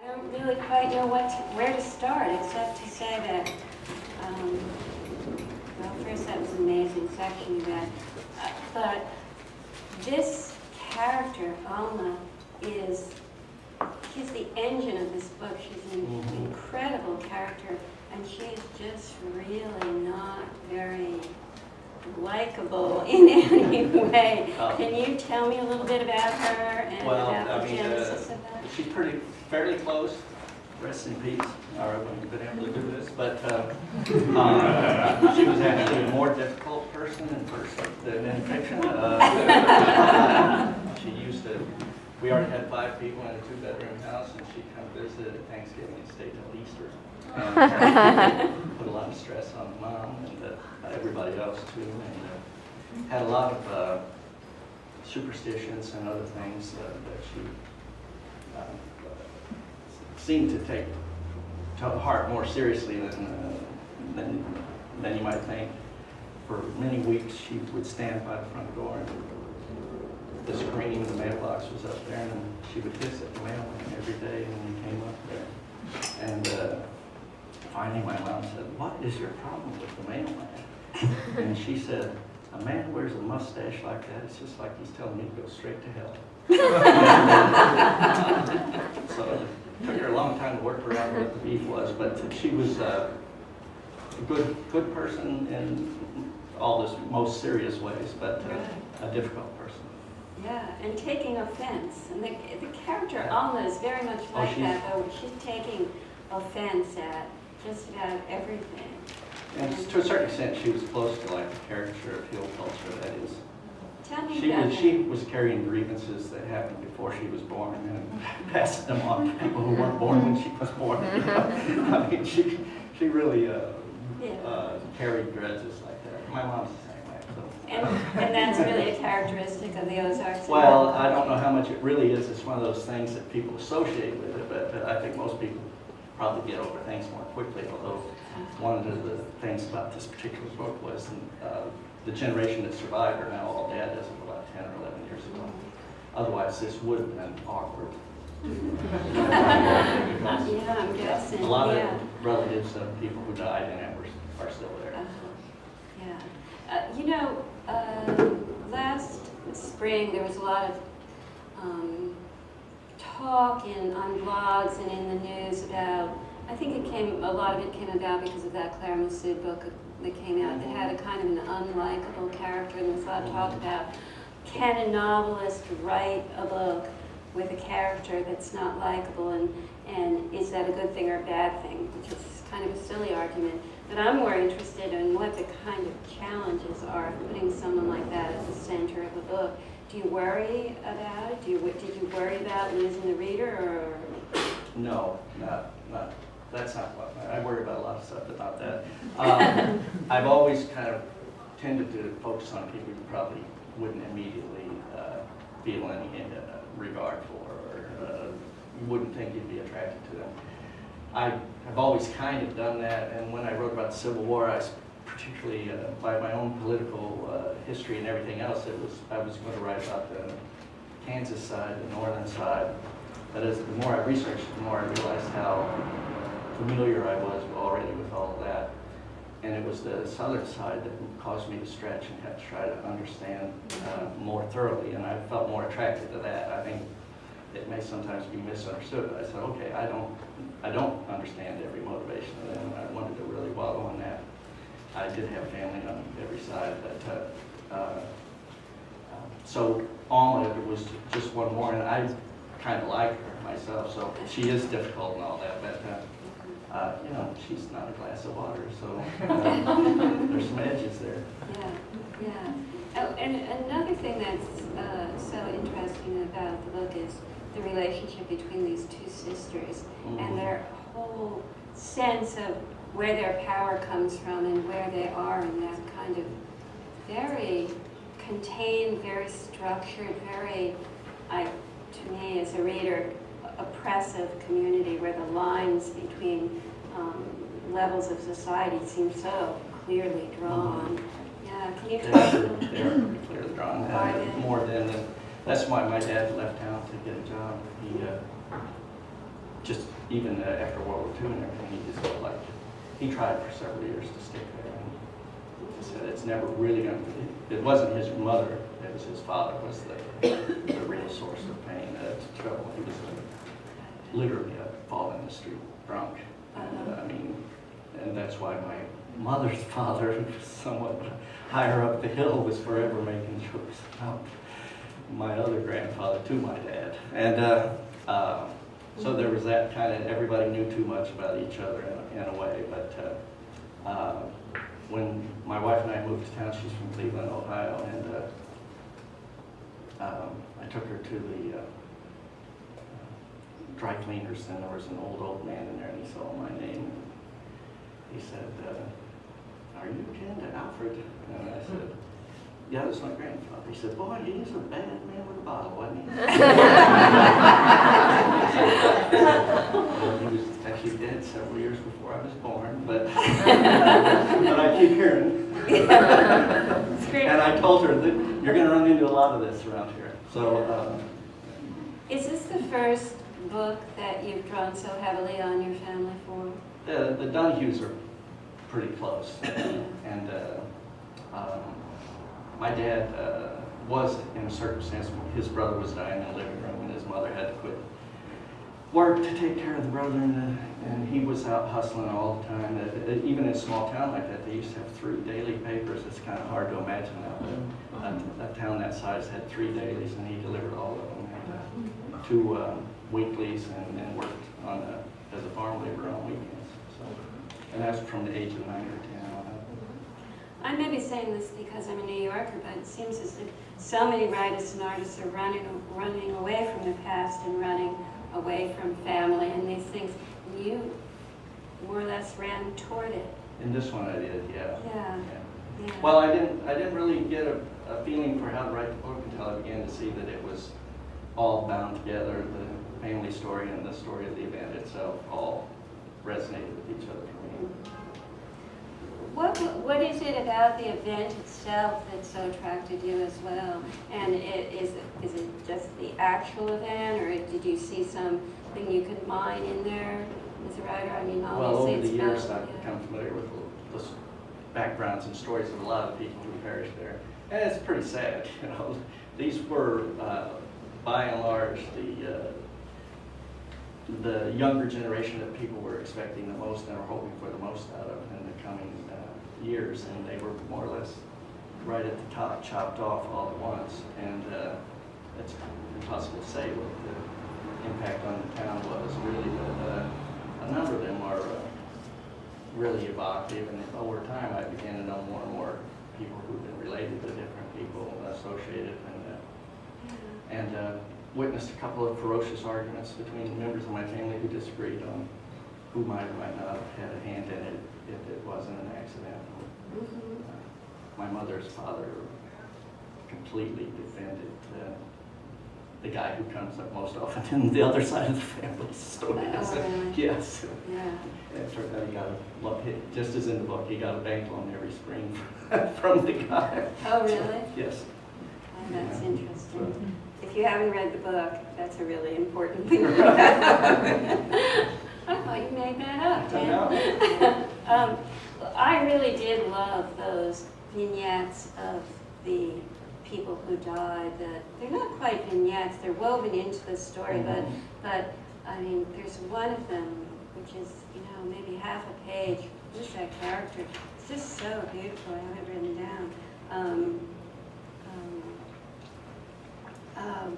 I don't really quite know where to start, except to say that, well, first that was an amazing section you read, but this character, Alma, she's the engine of this book. She's an incredible character, and she's just really not very likable in any way. Can you tell me a little bit about her and about the genesis of that? She's fairly close. Rest in peace. I wouldn't have been able to do this, but she was actually a more difficult person in person than in fiction. She used to. We already had 5 people in a 2-bedroom house, and she'd come visit at Thanksgiving and stay till Easter. Put a lot of stress on Mom and everybody else too, and had a lot of superstitions and other things that she seemed to take to heart more seriously than you might think. For many weeks, she would stand by the front door, and the screen of the mailbox was up there, and she would hiss at the mailman every day when he came up there. And finally, my mom said, "What is your problem with the mailman?" And she said, "A man wears a mustache like that, it's just like he's telling me to go straight to hell." So it took her a long time to work around what the beef was, but she was a good person in all the most serious ways, but a difficult person. Yeah, and taking offense. And the character Alma is very much like that, though. She's taking offense at just about everything. And to a certain extent, she was close to like the caricature of hill culture, that is. Tell me about that. She was carrying grievances that happened before she was born and passing them on to people who weren't born when she was born. I mean, she really carried grudges like that. My mom's the same way. So. And that's really a characteristic of the Ozarks? Well, I don't know how much it really is. It's one of those things that people associate with it, but I think most people probably get over things more quickly, although one of the things about this particular book was the generation that survived are now all dead as of about 10 or 11 years ago. Otherwise, this would have been awkward. Yeah, I'm guessing. A lot of relatives of people who died in it are still there. Yeah. You know, last spring there was a lot of talk on blogs and in the news about, I think a lot of it came about because of that Clara Massoud book that came out that had a kind of an unlikable character, and there was a lot of talk about, can a novelist write a book with a character that's not likable, and is that a good thing or a bad thing, which is kind of a silly argument. But I'm more interested in what the kind of challenges are of putting someone like that at the center of a book. Do you worry about it? Did you worry about losing the reader, or? No, not. That's not what I worry about. A lot of stuff, but not that. I've always kind of tended to focus on people you probably wouldn't immediately feel any regard for, or you wouldn't think you'd be attracted to them. I've always kind of done that, and when I wrote about the Civil War, particularly by my own political history and everything else, I was going to write about the Kansas side, the northern side. But the more I researched, the more I realized how familiar I was already with all of that. And it was the southern side that caused me to stretch and have to try to understand more thoroughly, and I felt more attracted to that. I think it may sometimes be misunderstood, but I said, okay, I don't understand every motivation of them, and I wanted to really wallow in that. I did have family on every side, but so Alma was just one more, and I kind of like her myself, so she is difficult and all that, but you know, she's not a glass of water, so there's some edges there. Yeah. Oh, and another thing that's so interesting about the book is the relationship between these two sisters and their whole sense of where their power comes from and where they are in that kind of very contained, very structured, very, to me as a reader, oppressive community where the lines between levels of society seem so clearly drawn. Yeah, can you talk a little bit? They're pretty clearly drawn. More than that's why my dad left town to get a job. He just even after World War II and everything, he just felt like he tried for several years to stick there. And he said it's never really going to. It wasn't his mother; it was his father was the real source of pain, trouble. He was literally a fall in the street drunk, and I mean, and that's why my mother's father, who was somewhat higher up the hill, was forever making jokes about my other grandfather to my dad, and so there was that kind of, everybody knew too much about each other in a way, but when my wife and I moved to town, she's from Cleveland, Ohio, and I took her to the dry cleaners, and there was an old man in there, and he saw my name. He said, "Are you kin to Alfred?" And I said, "Yeah, that's my grandfather." He said, "Boy, he is a bad man with a bottle, wasn't he?" He was actually dead several years before I was born, but I keep hearing. And I told her that you're going to run into a lot of this around here. So, is this the first book that you've drawn so heavily on your family for? The Donahues are pretty close, and my dad was in a circumstance when his brother was dying in the living room, and his mother had to quit work to take care of the brother, and he was out hustling all the time. Even in a small town like that, they used to have 3 daily papers. It's kind of hard to imagine now, but a town that size had 3 dailies, and he delivered all of them. And 2 weeklies, and worked on as a farm laborer on weekends. So, and that's from the age of 9 or 10 on. I may be saying this because I'm a New Yorker, but it seems as if so many writers and artists are running away from the past and running away from family and these things. You more or less ran toward it. In this one, I did, yeah. Yeah. Yeah. Well, I didn't really get a feeling for how to write the book until I began to see that it was all bound together. The family story and the story of the event itself all resonated with each other for me. What is it about the event itself that so attracted you as well? And is it just the actual event, or did you see something you could mine in there as a writer? I mean, well, obviously over the it's years, about, I've become familiar with the backgrounds and stories of a lot of people who perished there, and it's pretty sad. You know, these were by and large the younger generation that people were expecting the most and were hoping for the most out of in the coming years, and they were more or less right at the top, chopped off all at once. And it's impossible to say what the impact on the town was really, but a number of them are really evocative, and over time I began to know more and more people who've been related to different people associated, and witnessed a couple of ferocious arguments between members of my family who disagreed on who might or might not have had a hand in it if it wasn't an accident. Mm-hmm. My mother's father completely defended the guy who comes up most often in the other side of the family story. Really? Yes. Yeah. It turned out he got just as in the book, he got a bank loan every spring from the guy. Oh, really? Yes. Oh, that's Yeah. interesting. If you haven't read the book, that's a really important thing. I thought you made that up, Dan. I really did love those vignettes of the people who died. They're not quite vignettes, they're woven into the story, but I mean, there's one of them which is, you know, maybe half a page. Who's that character? It's just so beautiful. I have it written down.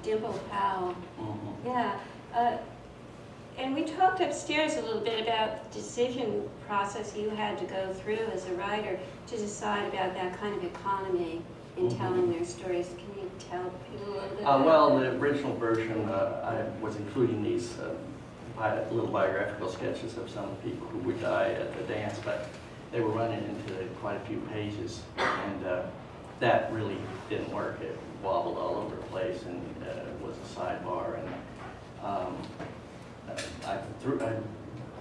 Dimple Powell. Yeah. And we talked upstairs a little bit about the decision process you had to go through as a writer to decide about that kind of economy in telling their stories. Can you tell people a little bit about well, that? the original version, I was including these little biographical sketches of some of the people who would die at the dance, but they were running into quite a few pages, and that really didn't work. It wobbled all over the place, and was a sidebar, and I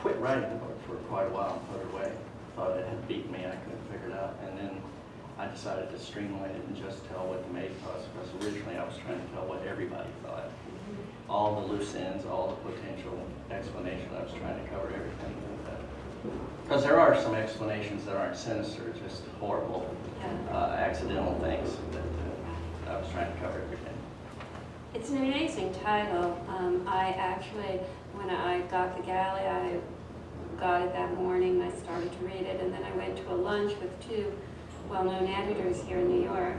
quit writing the book for quite a while and put it away. Thought it had beaten me, I couldn't figure it out, and then I decided to streamline it and just tell what the Maid thought, because originally I was trying to tell what everybody thought. all the loose ends, all the potential explanation. I was trying to cover everything. Because there are some explanations that aren't sinister, just horrible, accidental things that I was trying to cover everything. It's an amazing title. I actually, when I got the galley, I got it that morning. I started to read it, and then I went to a lunch with two well-known editors here in New York,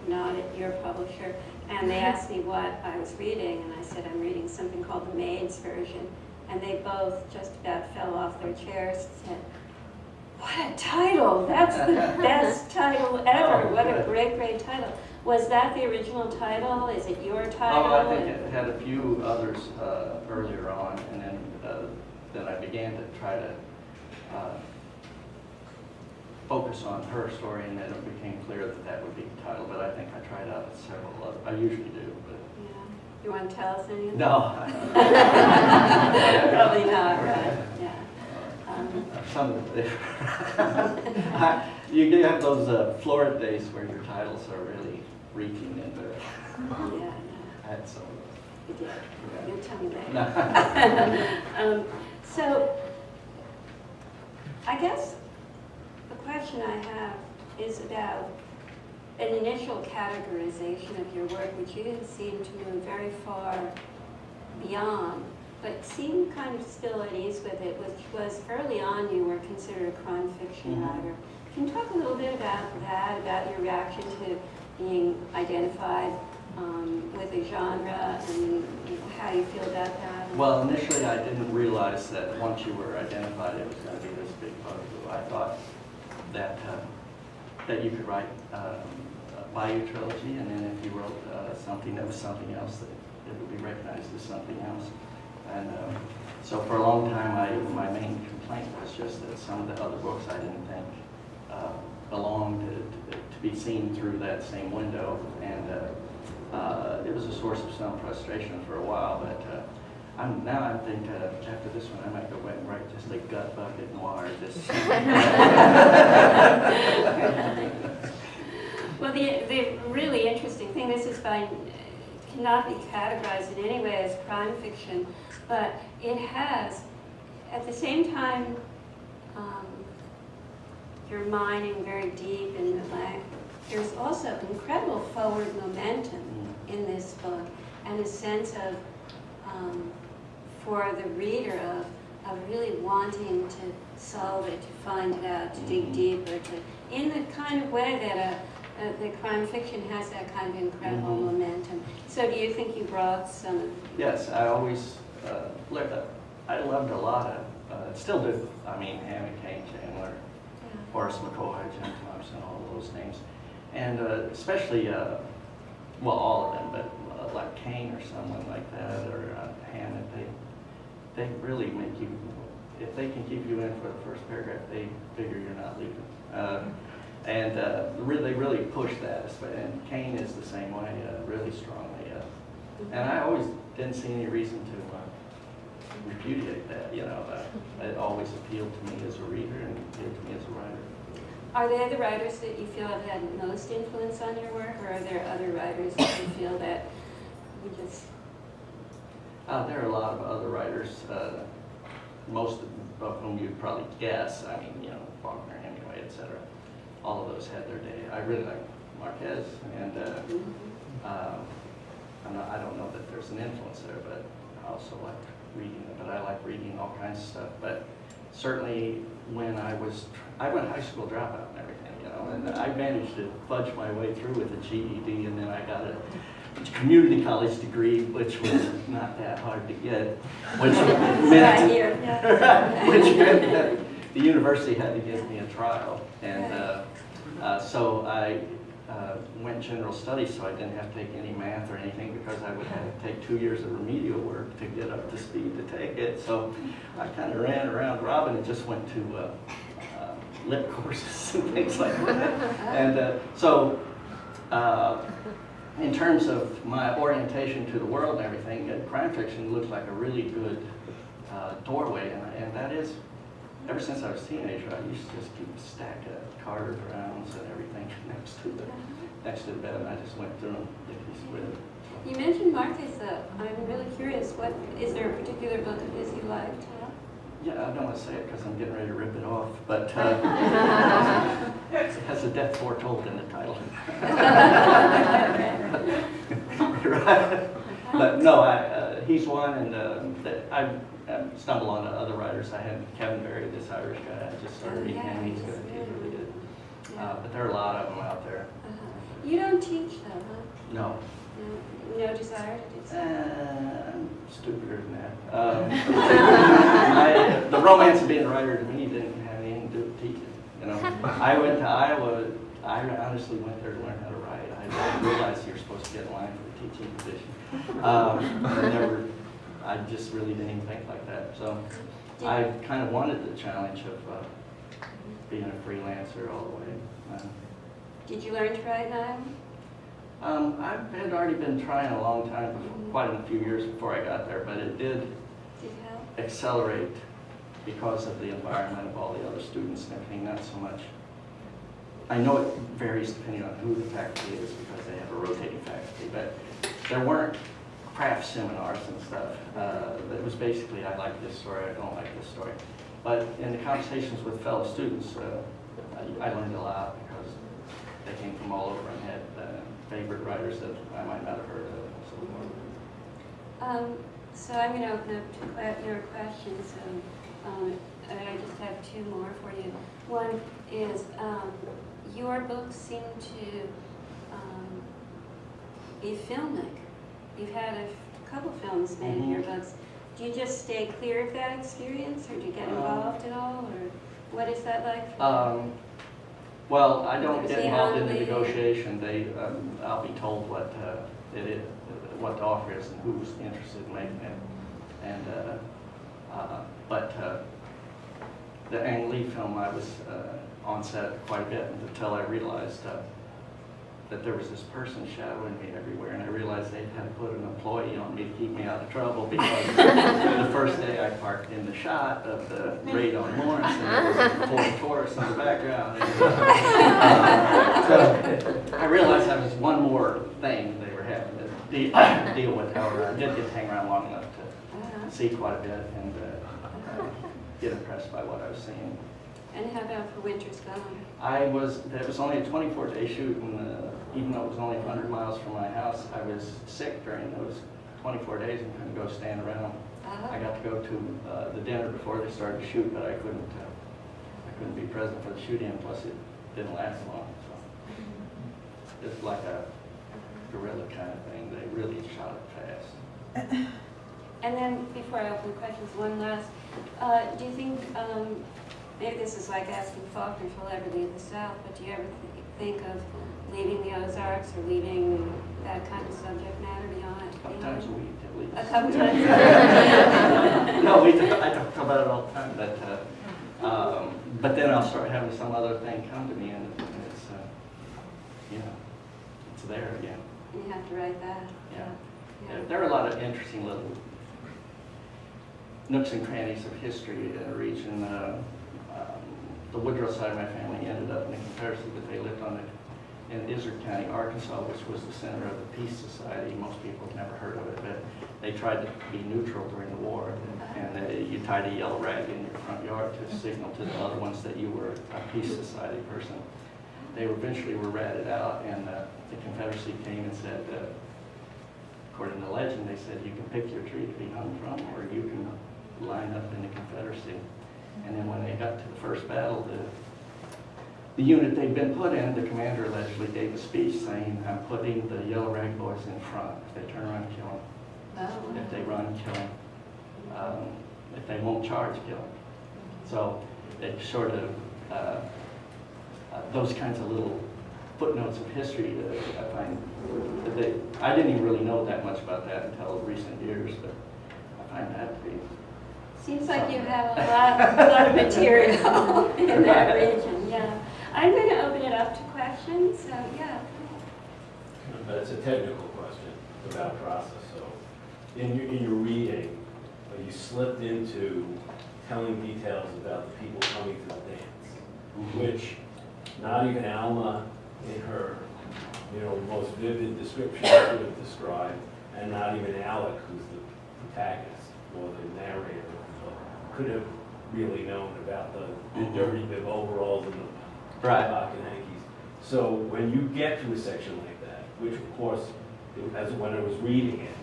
not at your publisher, and they asked me what I was reading, and I said I'm reading something called the Maid's version, and they both just about fell off their chairs and said, "What a title! That's the best title ever! What a great, great title!" Was that the original title? Is it your title? Oh, I think it had a few others earlier on, and then I began to try to focus on her story, and then it became clear that that would be the title. But I think I tried out several others. I usually do, but. Yeah. You want to tell us any of them? No. Probably not, right? Yeah. Some of the you do have those Florida days where your titles are really reaching into. Yeah. I had some of those. You did. Yeah. You'll tell me No. later. So, I guess the question I have is about an initial categorization of your work, which you didn't seem to move very far beyond, but seemed kind of still at ease with it, which was early on you were considered a crime fiction writer. Can you talk a little bit about that, about your reaction to being identified with a genre, and how you feel about that? Well, initially I didn't realize that once you were identified it was going to be this big bugaboo. I thought that that you could write a Bayou trilogy, and then if you wrote something that was something else, that it would be recognized as something else. And so for a long time, my main complaint was just that some of the other books I didn't think belonged to be seen through that same window, and it was a source of some frustration for a while. But I think after this one, I might go and write just a gut bucket noir. Well, the really interesting thing, this is cannot be categorized in any way as crime fiction, but it has, at the same time, you're mining very deep in the language. There's also incredible forward momentum in this book, and a sense of, for the reader, of really wanting to solve it, to find it out, to dig deeper, in the kind of way that the crime fiction has that kind of incredible momentum. So do you think you brought some of... Yes, I always, I loved a lot of, still do, I mean, Hannah Kane Chandler, Horace McCoy, Jim Thompson, all of those names. And especially, well, all of them, but like Kane or someone like that, or Hannah, they really make you, if they can keep you in for the first paragraph, they figure you're not leaving. And they really push that, and Kane is the same way, really strongly. And I always didn't see any reason to repudiate that, you know. It always appealed to me as a reader and appealed to me as a writer. Are there the writers that you feel have had most influence on your work, or are there other writers that you feel that you just... There are a lot of other writers, most of whom you'd probably guess. I mean, you know, Faulkner, Hemingway, etc. All of those had their day. I really like Marquez, and I don't know that there's an influence there, but I also like reading it. But I like reading all kinds of stuff. But certainly when I went high school dropout and everything, you know, and I managed to fudge my way through with a GED, and then I got a community college degree, which was not that hard to get, which meant that the university had to give me a trial, and so I went general studies, so I didn't have to take any math or anything, because I would have to take 2 years of remedial work to get up to speed to take it. So I kind of ran around Robin and just went to lit courses and things like that. And so in terms of my orientation to the world and everything, crime fiction looks like a really good doorway, and that is, ever since I was a teenager, I used to just keep a stack of card rounds and everything next to the bed, and I just went through them. You mentioned Marcus, I'm really curious, is there a particular book of his you liked? Yeah, I don't want to say it because I'm getting ready to rip it off, but it has a death foretold in the title. Right. But no, he's one, and I stumbled on other writers. I had Kevin Berry, this Irish guy. I just started reading him. He's good. He's really good. But there are a lot of them out there. You don't teach though, huh? No. No desire to do so? I'm stupider than that. The romance of being a writer to me didn't have anything to do with teaching. You know, I went to Iowa. I honestly went there to learn how to write. I didn't realize you're supposed to get in line for the teaching position. I just really didn't even think like that. So I kind of wanted the challenge of being a freelancer all the way. Did you learn to write now? I had already been trying a long time, quite a few years before I got there, but it did accelerate because of the environment of all the other students and everything, not so much. I know it varies depending on who the faculty is because they have a rotating faculty, but there weren't craft seminars and stuff. It was basically, I like this story, I don't like this story. But in the conversations with fellow students, I learned a lot because they came from all over and had favorite writers that I might not have heard of and so forth. So I'm going to open up to your questions. I just have two more for you. One is your books seem to be filmic. You've had a couple films made in your books. Do you just stay clear of that experience, or do you get involved at all, or what is that like for you? Well, I don't get involved in the negotiation. I'll be told what what the offer is and who's interested in making it. And the Ang Lee film, I was on set quite a bit until I realized that there was this person shadowing me everywhere, and I realized they had put an employee on me to keep me out of trouble because the first day I parked in the shot of the raid on Lawrence, and there was a Ford Taurus in the background. So I realized that was one more thing they were having to deal with. However, I did get to hang around long enough to see quite a bit and get impressed by what I was seeing. And how about for Winter's Gone? It was only a 24-day shoot, and even though it was only 100 miles from my house, I was sick during those 24 days and couldn't go stand around. I got to go to the dinner before they started to shoot, but I couldn't be present for the shooting, and plus it didn't last long. So it's like a guerrilla kind of thing. They really shot it fast. And then, before I open the questions, one last. Do you think, maybe this is like asking Faulkner if he'll ever leave the South, but do you ever think of leaving the Ozarks or leaving that kind of subject matter beyond? A couple times a week, at least. A couple times a week? No, I talk about it all the time, but then I'll start having some other thing come to me, and it's, it's there again. You have to write that. Yeah. There are a lot of interesting little nooks and crannies of history in the region. The Woodrell side of my family ended up in the Confederacy, but they lived in Izard County, Arkansas, which was the center of the Peace Society. Most people have never heard of it, but they tried to be neutral during the war, and you tied a yellow rag in your front yard to signal to the other ones that you were a Peace Society person. They eventually were ratted out, and the Confederacy came and said, according to legend, they said you can pick your tree to be hung from, or you can line up in the Confederacy. And then when they got to the first battle, the unit they'd been put in, the commander allegedly gave a speech saying, I'm putting the yellow rag boys in front. If they turn around, kill them. If they run, kill them. If they won't charge, kill them. So they sort of, those kinds of little footnotes of history that I find, I didn't even really know that much about that until recent years, but I find that to be. Seems like you have a lot of material in that region, yeah. I'm going to open it up to questions, so yeah. But it's a technical question about process. So in your reading, you slipped into telling details about the people coming to the dance, which not even Alma in her most vivid description I could have described, and not even Alec, who's the protagonist or the narrator, could have really known about the dirty bib overalls and the pocket hankies. So when you get to a section like that, which of course, as when I was reading it,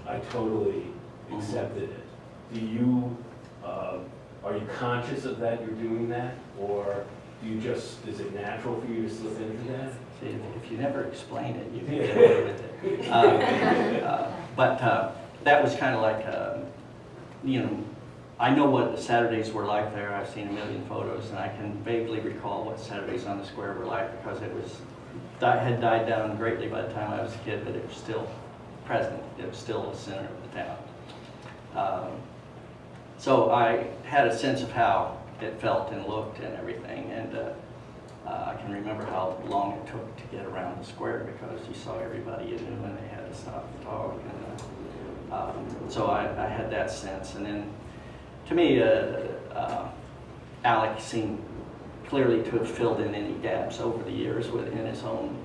I totally accepted it. Do you, are you conscious of that you're doing that? Or do you just, is it natural for you to slip into that? See, if you never explain it, you can get away with it. But that was kind of like, you know, I know what the Saturdays were like there. I've seen a million photos, and I can vaguely recall what Saturdays on the Square were like because it was, had died down greatly by the time I was a kid, but it was still present. It was still the center of the town. So I had a sense of how it felt and looked and everything, and I can remember how long it took to get around the square because you saw everybody you knew and they had to stop and talk. And, so I had that sense, and then to me, Alec seemed clearly to have filled in any gaps over the years within his own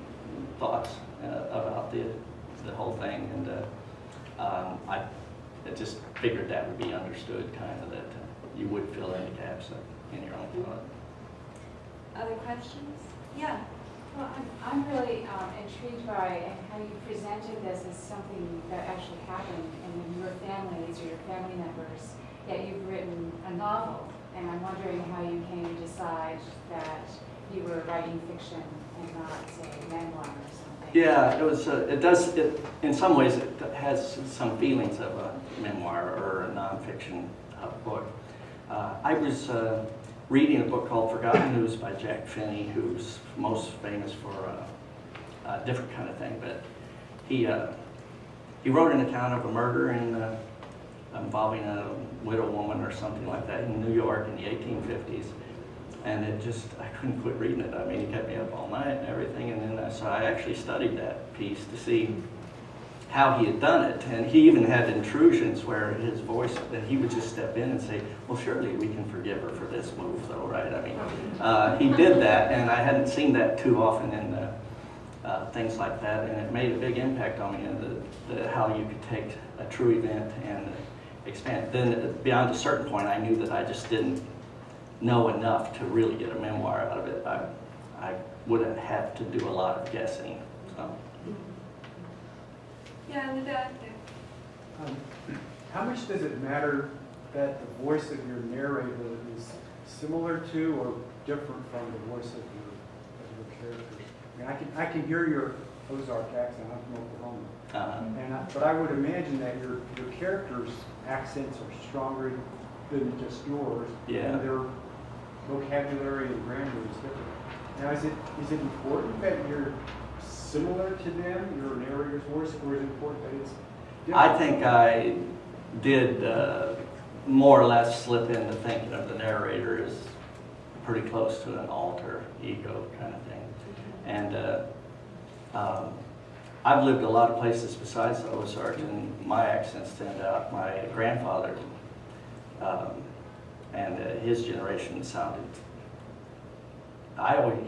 thoughts about the whole thing, and I just figured that would be understood, kind of, that you would fill in the gaps in your own thought. Other questions? Yeah. Well, I'm really intrigued by how you presented this as something that actually happened in your families or your family members, yet you've written a novel, and I'm wondering how you came to decide that you were writing fiction and not, say, memoir or something. Yeah, it was. In some ways, it has some feelings of a memoir or a nonfiction book. I was reading a book called Forgotten News by Jack Finney, who's most famous for a different kind of thing, but he wrote an account of a murder involving a widow woman or something like that in New York in the 1850s. And it just, I couldn't quit reading it. I mean, he kept me up all night and everything. And then so I actually studied that piece to see how he had done it. And he even had intrusions where his voice, that he would just step in and say, well, surely we can forgive her for this move though, right? I mean, he did that, and I hadn't seen that too often in things like that. And it made a big impact on me in how you could take a true event and expand. Then beyond a certain point, I knew that I just didn't know enough to really get a memoir out of it. I would have had to do a lot of guessing. So. Yeah, in the back there. How much does it matter that the voice of your narrator is similar to or different from the voice of your characters? I mean, I can hear your Ozark accent. I'm from Oklahoma, but I would imagine that your characters' accents are stronger than just yours. Yeah. And their vocabulary and grammar is different. Now, is it important that you're similar to them, your narrator's voice, or is it important that it's different? I think I did more or less slip into thinking of the narrator as pretty close to an alter ego kind of thing. And I've lived a lot of places besides the Ozarks, and my accents stand out. My grandfather and his generation sounded,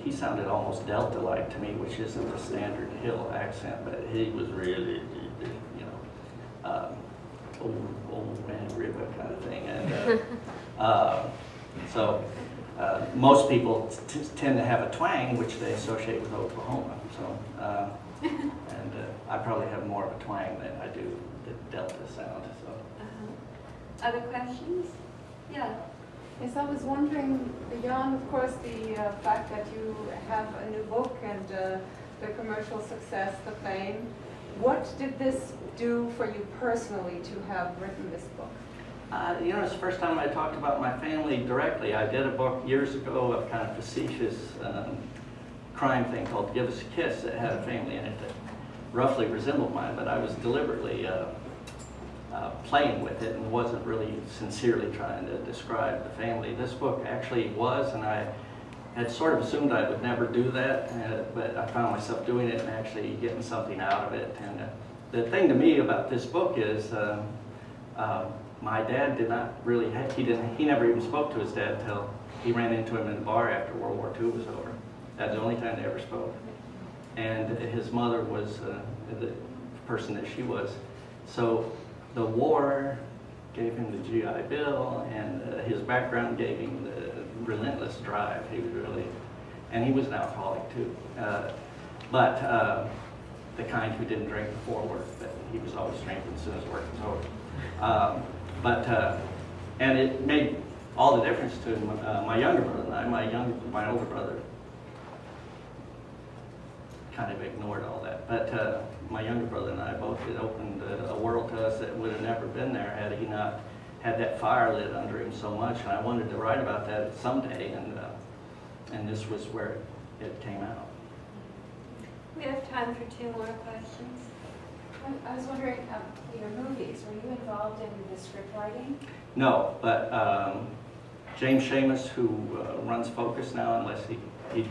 he sounded almost Delta-like to me, which isn't the standard Hill accent, but he was really, you know, old man river kind of thing. And so most people tend to have a twang, which they associate with Oklahoma. So, and I probably have more of a twang than I do the Delta sound. So. Other questions? Yeah. Yes, I was wondering, beyond, of course, the fact that you have a new book and the commercial success, the fame, what did this do for you personally to have written this book? You know, it's the first time I talked about my family directly. I did a book years ago, a kind of facetious crime thing called Give Us a Kiss that had a family in it that roughly resembled mine, but I was deliberately playing with it and wasn't really sincerely trying to describe the family. This book actually was, and I had sort of assumed I would never do that, but I found myself doing it and actually getting something out of it. And the thing to me about this book is my dad did not really, he never even spoke to his dad until he ran into him in the bar after World War II was over. That's the only time they ever spoke. and his mother was the person that she was. So the war gave him the GI Bill, and his background gave him the relentless drive. He was really, and he was an alcoholic too, but the kind who didn't drink before work, but he was always drinking as soon as work was over. And it made all the difference to my younger brother and I. My older brother kind of ignored all that, but my younger brother and I both, it opened a world to us that would have never been there had he not had that fire lit under him so much. And I wanted to write about that someday, and this was where it came out. We have time for 2 more questions. I was wondering, your movies, were you involved in the script writing? No, but James Seamus, who runs Focus now, unless he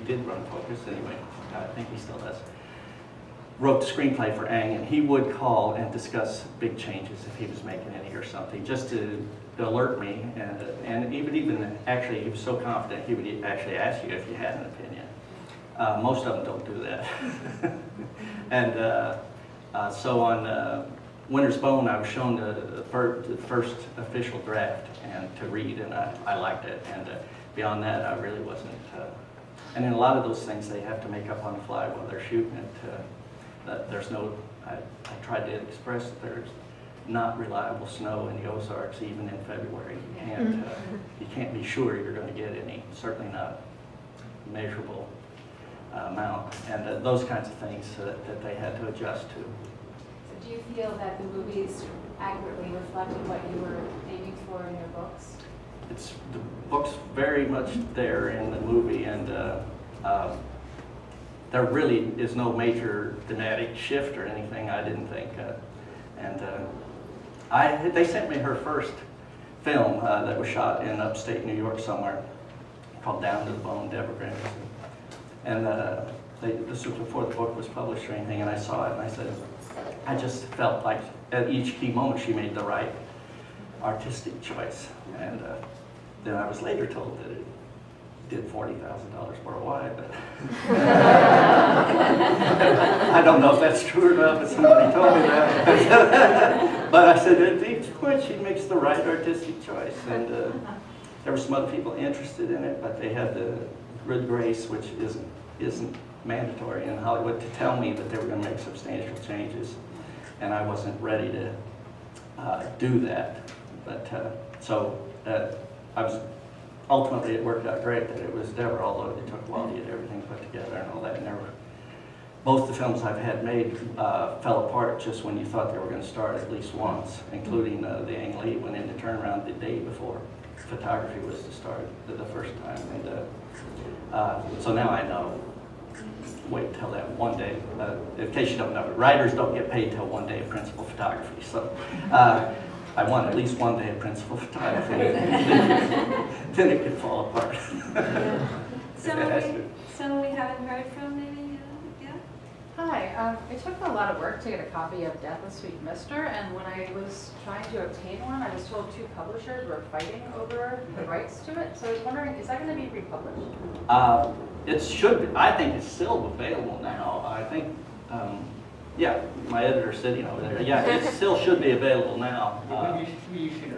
did run Focus anyway, I think he still does, wrote the screenplay for Aang, and he would call and discuss big changes if he was making any or something, just to alert me, and he would even, actually, he was so confident, he would actually ask you if you had an opinion. Most of them don't do that. And so on Winter's Bone, I was shown the first official draft and to read, and I liked it. And beyond that, I really wasn't. And in a lot of those things, they have to make up on the fly while they're shooting it. That there's no. I tried to express that there's not reliable snow in the Ozarks, even in February. You can't be sure you're going to get any. Certainly not measurable amount, and those kinds of things that they had to adjust to. So do you feel that the movies accurately reflected what you were aiming for in your books? It's the book's very much there in the movie, and there really is no major thematic shift or anything. I didn't think, they sent me her first film that was shot in upstate New York somewhere, called Down to the Bone, Deborah Grant. And this was before the book was published or anything, and I saw it and I said, I just felt like at each key moment she made the right artistic choice. And then I was later told that it did $40,000 worldwide, but I don't know if that's true or not, but somebody told me that. But I said at each point she makes the right artistic choice. And there were some other people interested in it, but they had the good grace, which isn't mandatory in Hollywood, to tell me that they were going to make substantial changes, and I wasn't ready to do that. But I was ultimately, it worked out great that it was Deborah, although it took a while to get everything put together and all that. And both the films I've had made fell apart just when you thought they were going to start at least once, including the Ang Lee went into turnaround the day before photography was to start the first time. And so now I know. Wait until that one day. In case you don't know, writers don't get paid till one day of principal photography. So I want at least one day of principal photography. Then it could fall apart. Someone we haven't heard from, maybe? Yeah? Hi, it took a lot of work to get a copy of Death, a Sweet Mister, and when I was trying to obtain one, I was told 2 publishers were fighting over the rights to it. So I was wondering, is that going to be republished? It should be. I think it's still available now. I think, yeah, my editor's sitting over there. Yeah, it still should be available now. We should,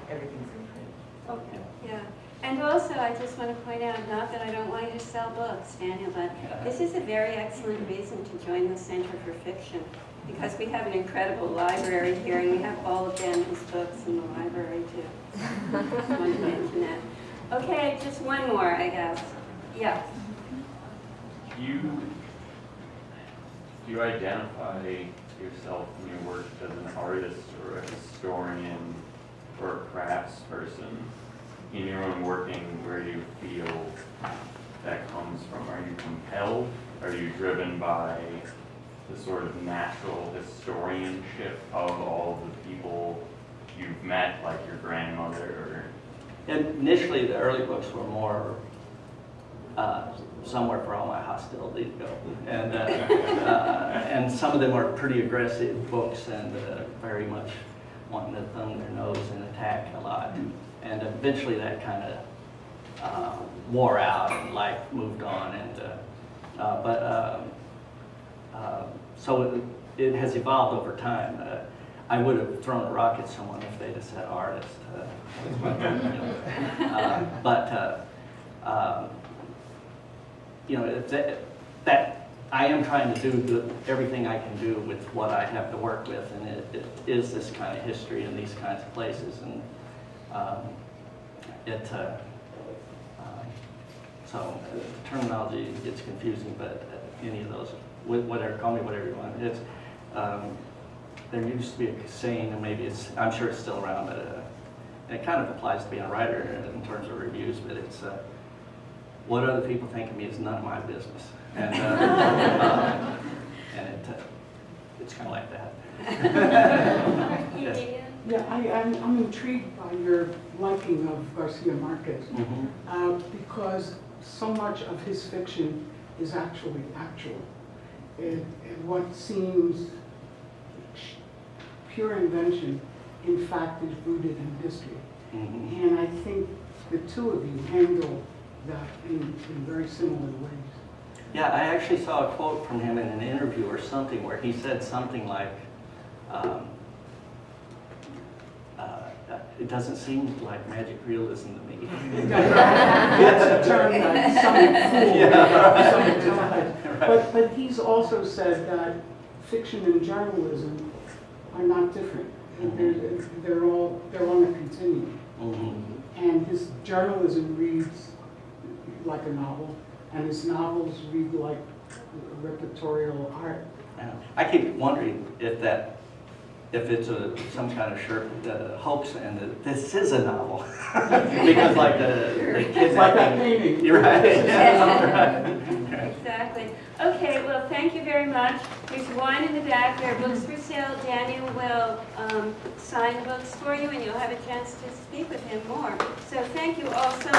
everything's in print. Okay. Yeah. And also, I just want to point out, not that I don't want you to sell books, Daniel, but this is a very excellent reason to join the Center for Fiction, because we have an incredible library here, and we have all of Daniel's books in the library, too. Just want to mention that. Okay, just one more, I guess. Yeah. Do you identify yourself in your work as an artist or a historian or a craftsperson in your own working? Where do you feel that comes from? Are you compelled? Are you driven by the sort of natural historianship of all the people you've met, like your grandmother? Initially, the early books were more somewhere for all my hostility to go, and some of them are pretty aggressive books and very much wanting to thumb their nose and attack a lot. And eventually, that kind of wore out, and life moved on. And So it has evolved over time. I would have thrown a rock at someone if they'd have said artist. You know, it's that I am trying to do everything I can do with what I have to work with, and it is this kind of history in these kinds of places, and so the terminology gets confusing, but any of those, whatever, call me whatever you want. It's there used to be a saying, and maybe I'm sure it's still around, but it kind of applies to being a writer in terms of reviews, but it's what other people think of me is none of my business, and it's kind of like that. Yes. Yeah, I'm intrigued by your liking of Garcia Marquez, because so much of his fiction is actually actual. What seems pure invention, in fact, is rooted in history. And I think the two of you handle that in very similar ways. Yeah, I actually saw a quote from him in an interview or something where he said something like, it doesn't seem like magic realism to me. That's a term that some fool. But he's also said that fiction and journalism are not different. They're on a continuum. And his journalism reads like a novel, and his novels read like repertorial art. I keep wondering if it's some kind of hoax, and that this is a novel, because like the kids like that painting. You're right. Exactly. Okay, well, thank you very much. There's wine in the back. There are books for sale. Daniel will sign the books for you, and you'll have a chance to speak with him more. So thank you all so